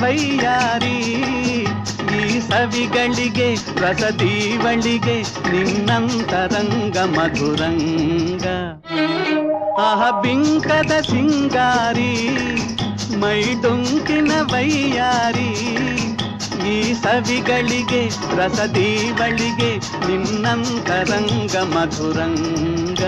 ವೈಯಾರಿ ಈ ಸವಿಗಳಿಗೆ ರಸದೀವಳಿಗೆ ನಿನ್ನಂತರಂಗ ಮಧುರಂಗ ಆಹ ಬಿಂಕದ ಸಿಂಗಾರಿ ಮೈಡೊಂಕಿನ ವೈಯಾರಿ ಈ ಸವಿಗಳಿಗೆ ರಸದೀವಳಿಗೆ ನಿನ್ನಂತರಂಗ ಮಧುರಂಗ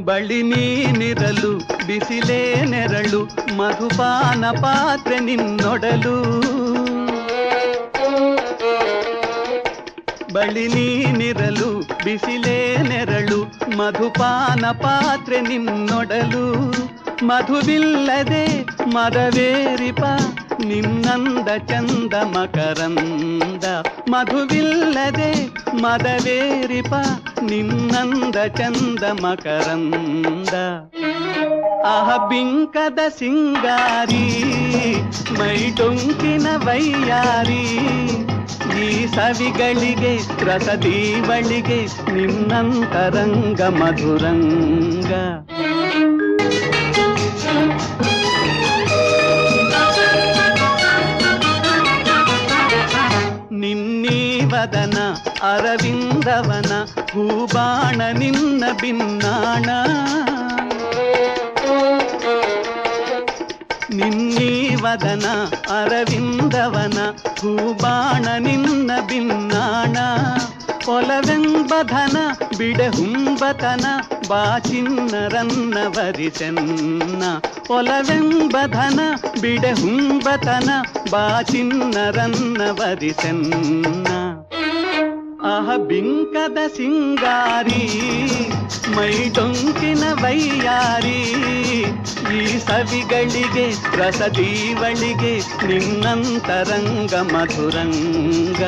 ಬಳಿ ನೀನಿರಲು ಬಿಸಿಲೇ ನೆರಳು ಮಧುಪಾನ ಪಾತ್ರೆ ನಿನ್ನೊಡಲು ಬಳಿ ನೀನಿರಲು ಬಿಸಿಲೇ ನೆರಳು ಮಧುಪಾನ ಪಾತ್ರೆ ನಿನ್ನೊಡಲು ಮಧುವಿಲ್ಲದೆ ಮದವೇರಿಪ ನಿನ್ನಂದ ಚಂದ ಮಕರಂದ ಮಧುವಿಲ್ಲದೆ ಮದವೇರಿಪ ನಿನ್ನಂದ ಚಂದ ಮಕರಂದ ಆಹ ಬಿಂಕದ ಸಿಂಗಾರಿ ಮೈಡೊಂಕಿನ ವೈಯಾರಿ ಈ ಸವಿಗಳಿಗೆ ರಸದೀವಳಿಗೆ ನಿನ್ನಂತರಂಗ ಮಧುರಂಗ ನಿನ್ನೀವದನ ಅರವಿಂದವನ ಹೂಬಾಣ ನಿನ್ನ ಬಿನ್ನಾಣ ನಿನ್ನೀವದನ ಅರವಿಂದವನ ಹೂಬಾಣ ನಿನ್ನ ಬಿನ್ನಾಣ ಒಲವೆಂಬಧನ ಬಿಡೆಹುಂಬತನ ಬಾಚಿನ್ನರನ್ನ ವರಿಸೆನ್ನ ಒಲವೆಂಬಧನ ಬಿಡೆಹುಂಬತನ ಬಾಚಿನ್ನರನ್ನ ವರಿಸೆನ್ನ ಆಹ ಬಿಂಕದ ಸಿಂಗಾರಿ ಮೈಡೊಂಕಿನ ವೈಯಾರಿ ಈ ಸವಿಗಳಿಗೆ ರಸದೀವಳಿಗೆ ನಿನ್ನಂತರಂಗ ಮಧುರಂಗ